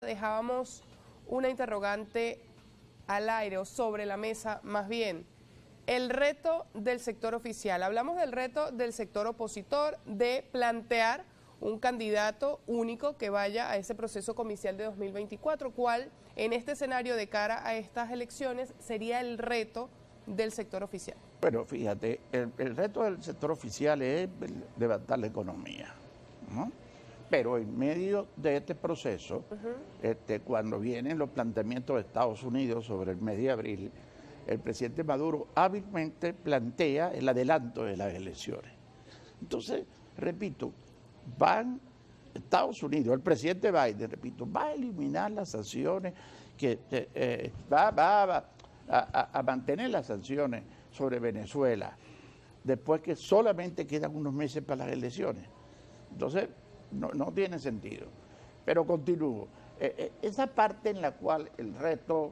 Dejábamos una interrogante al aire o sobre la mesa, más bien, el reto del sector oficial. Hablamos del reto del sector opositor de plantear un candidato único que vaya a ese proceso comicial de 2024, ¿cuál en este escenario de cara a estas elecciones sería el reto del sector oficial? Bueno, fíjate, el reto del sector oficial es levantar la economía, ¿no? Pero en medio de este proceso, cuando vienen los planteamientos de Estados Unidos sobre el mes de abril, el presidente Maduro hábilmente plantea el adelanto de las elecciones. Entonces, repito, Estados Unidos, el presidente Biden, repito, va a eliminar las sanciones, va a mantener las sanciones sobre Venezuela, después que solamente quedan unos meses para las elecciones. Entonces, no tiene sentido. Pero continúo. Esa parte en la cual el reto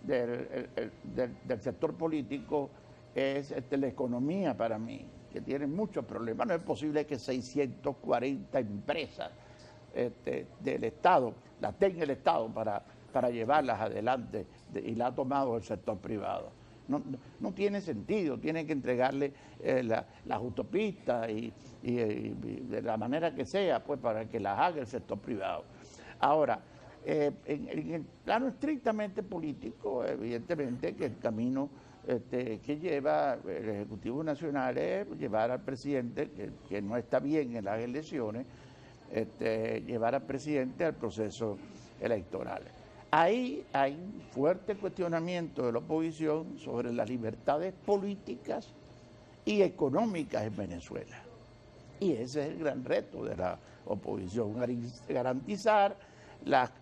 del sector político es la economía para mí, que tiene muchos problemas. No es posible que 640 empresas del Estado las tenga el Estado para llevarlas adelante y la ha tomado el sector privado. No tiene sentido, tiene que entregarle las autopistas y de la manera que sea, pues para que las haga el sector privado. Ahora, en el plano estrictamente político, evidentemente que el camino que lleva el Ejecutivo Nacional es llevar al presidente, que no está bien en las elecciones, llevar al presidente al proceso electoral. Ahí hay un fuerte cuestionamiento de la oposición sobre las libertades políticas y económicas en Venezuela. Y ese es el gran reto de la oposición, garantizar las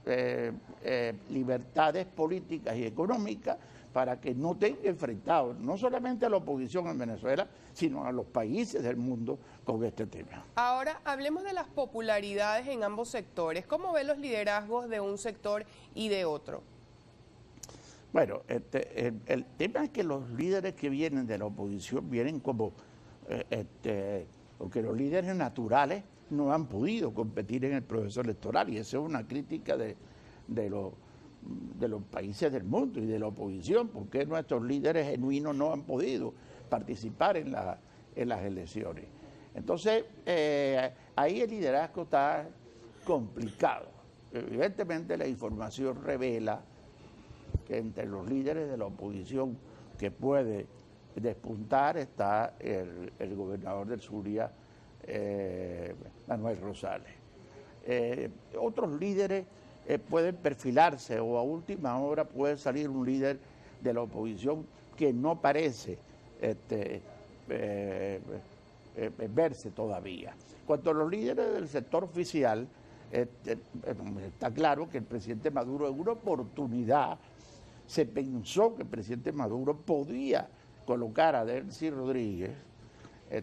libertades políticas y económicas para que no estén enfrentados no solamente a la oposición en Venezuela, sino a los países del mundo con este tema. Ahora hablemos de las popularidades en ambos sectores. ¿Cómo ven los liderazgos de un sector y de otro? Bueno, el tema es que los líderes que vienen de la oposición vienen como, porque los líderes naturales no han podido competir en el proceso electoral, y esa es una crítica de los países del mundo y de la oposición, porque nuestros líderes genuinos no han podido participar en las elecciones. Entonces, ahí el liderazgo está complicado. Evidentemente la información revela que entre los líderes de la oposición que puede despuntar está el gobernador del Zulia, Manuel Rosales. Otros líderes pueden perfilarse, o a última hora puede salir un líder de la oposición que no parece verse todavía. Cuanto a los líderes del sector oficial, está claro que el presidente Maduro en una oportunidad se pensó que el presidente Maduro podía colocar a Delcy Rodríguez,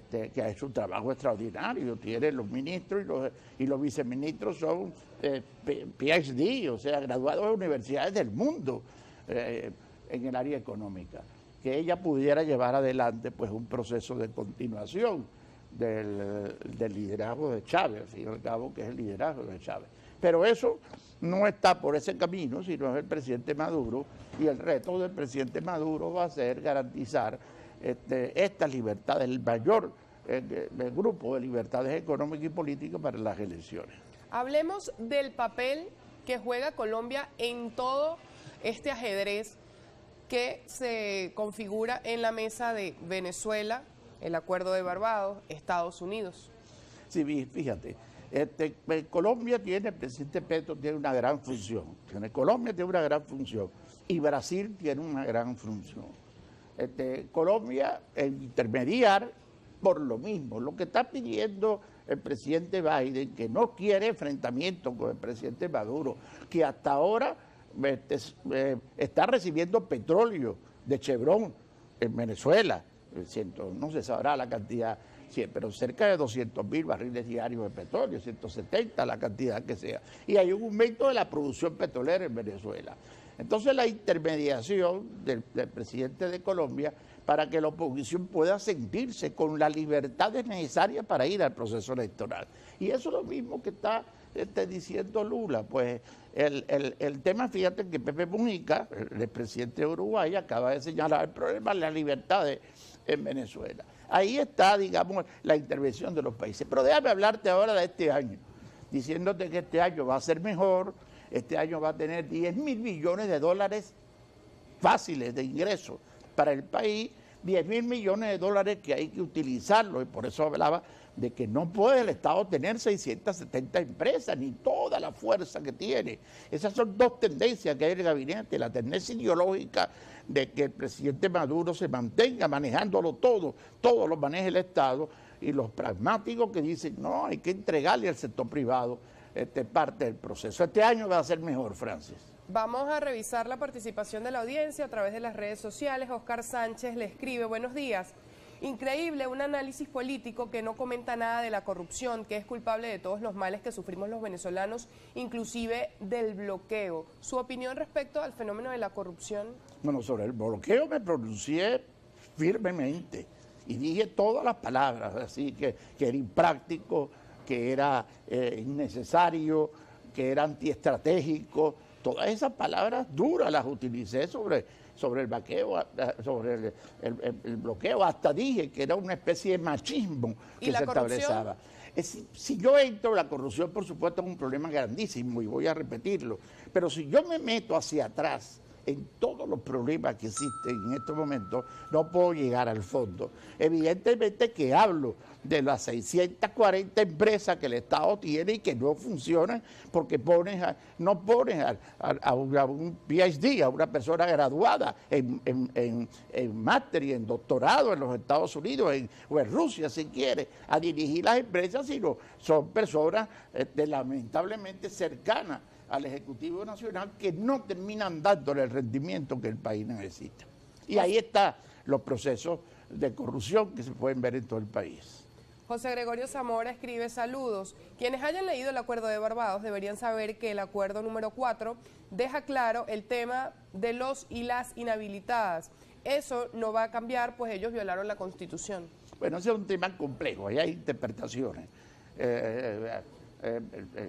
que ha hecho un trabajo extraordinario, tiene los ministros y los viceministros son PhD, o sea, graduados de universidades del mundo en el área económica, que ella pudiera llevar adelante pues un proceso de continuación del liderazgo de Chávez, al fin y al cabo, que es el liderazgo de Chávez. Pero eso no está por ese camino, sino es el presidente Maduro, y el reto del presidente Maduro va a ser garantizar estas libertades, el mayor grupo de libertades económicas y políticas para las elecciones. Hablemos del papel que juega Colombia en todo este ajedrez que se configura en la mesa de Venezuela, el Acuerdo de Barbados, Estados Unidos. Sí, fíjate, Colombia tiene, el presidente Petro tiene una gran función, Colombia tiene una gran función y Brasil tiene una gran función. Colombia intermediar por lo mismo, lo que está pidiendo el presidente Biden, que no quiere enfrentamiento con el presidente Maduro, que hasta ahora está recibiendo petróleo de Chevron en Venezuela, no se sabrá la cantidad, pero cerca de 200.000 barriles diarios de petróleo, 170 la cantidad que sea, y hay un aumento de la producción petrolera en Venezuela. Entonces la intermediación del presidente de Colombia para que la oposición pueda sentirse con las libertades necesarias para ir al proceso electoral. Y eso es lo mismo que está diciendo Lula? Pues el tema, fíjate que Pepe Mujica, el presidente de Uruguay, acaba de señalar el problema de las libertades en Venezuela. Ahí está, digamos, la intervención de los países. Pero déjame hablarte ahora de este año, diciéndote que este año va a ser mejor, este año va a tener 10.000 millones de dólares fáciles de ingresos para el país, 10.000 millones de dólares que hay que utilizarlo, y por eso hablaba de que no puede el Estado tener 670 empresas, ni toda la fuerza que tiene. Esas son dos tendencias que hay en el gabinete, la tendencia ideológica de que el presidente Maduro se mantenga manejándolo todo lo maneja el Estado, y los pragmáticos que dicen, no, hay que entregarle al sector privado parte del proceso. Este año va a ser mejor, Francis. Vamos a revisar la participación de la audiencia a través de las redes sociales. Oscar Sánchez le escribe, buenos días. Increíble, un análisis político que no comenta nada de la corrupción, que es culpable de todos los males que sufrimos los venezolanos, inclusive del bloqueo. ¿Su opinión respecto al fenómeno de la corrupción? Bueno, sobre el bloqueo me pronuncié firmemente y dije todas las palabras, así que era impráctico, que era innecesario, que era antiestratégico. Todas esas palabras duras las utilicé sobre el bloqueo, el bloqueo. Hasta dije que era una especie de machismo que se establecía. Si yo entro, la corrupción, por supuesto, es un problema grandísimo y voy a repetirlo. Pero si yo me meto hacia atrás en todos los problemas que existen en estos momentos, no puedo llegar al fondo. Evidentemente que hablo de las 640 empresas que el Estado tiene y que no funcionan porque no ponen a un PhD, a una persona graduada en máster y en doctorado en los Estados Unidos o en Rusia, si quiere, a dirigir las empresas, sino son personas lamentablemente cercanas al Ejecutivo Nacional que no terminan dándole el rendimiento que el país necesita. Y ahí están los procesos de corrupción que se pueden ver en todo el país. José Gregorio Zamora escribe, saludos. Quienes hayan leído el acuerdo de Barbados deberían saber que el acuerdo número 4 deja claro el tema de los y las inhabilitadas. Eso no va a cambiar, pues ellos violaron la Constitución. Bueno, ese es un tema complejo, ahí hay interpretaciones.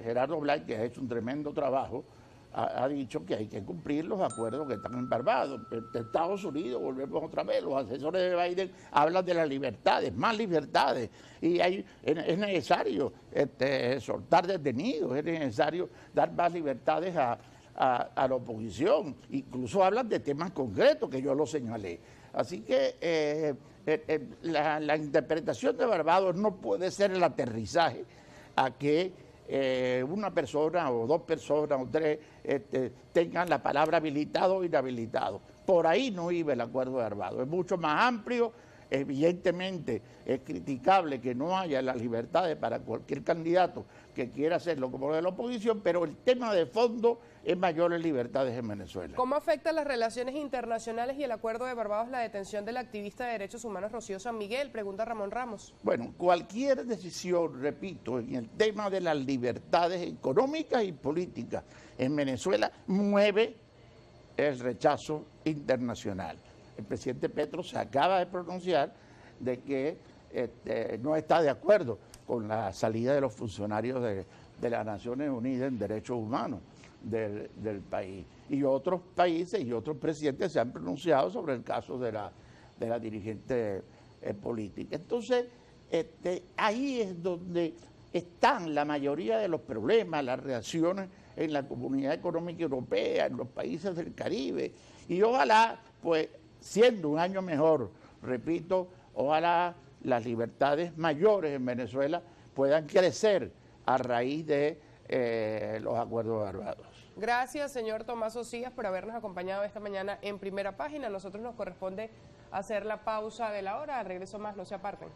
Gerardo Blay, que ha hecho un tremendo trabajo, ha dicho que hay que cumplir los acuerdos que están en Barbados. Estados Unidos, volvemos otra vez, los asesores de Biden hablan de las libertades, más libertades, y es necesario soltar detenidos, es necesario dar más libertades a la oposición, incluso hablan de temas concretos que yo los señalé. Así que la interpretación de Barbados no puede ser el aterrizaje a que una persona o dos personas o tres tengan la palabra habilitado o inhabilitado. Por ahí no iba el acuerdo de Barbados. Es mucho más amplio. Evidentemente es criticable que no haya las libertades para cualquier candidato que quiera hacerlo como de la oposición, pero el tema de fondo es mayores libertades en Venezuela. ¿Cómo afecta las relaciones internacionales y el acuerdo de Barbados la detención del activista de derechos humanos Rocío San Miguel? Pregunta Ramón Ramos. Bueno, cualquier decisión, repito, en el tema de las libertades económicas y políticas en Venezuela mueve el rechazo internacional. El presidente Petro se acaba de pronunciar de que no está de acuerdo con la salida de los funcionarios de las Naciones Unidas en Derechos Humanos del país. Y otros países y otros presidentes se han pronunciado sobre el caso de la dirigente política. Entonces, ahí es donde están la mayoría de los problemas, las reacciones en la Comunidad Económica Europea, en los países del Caribe. Y ojalá, pues, siendo un año mejor, repito, ojalá las libertades mayores en Venezuela puedan crecer a raíz de los acuerdos de Barbados. Gracias, señor Tomás Ocías, por habernos acompañado esta mañana en Primera Página. A nosotros nos corresponde hacer la pausa de la hora. Al regreso más, no se aparten.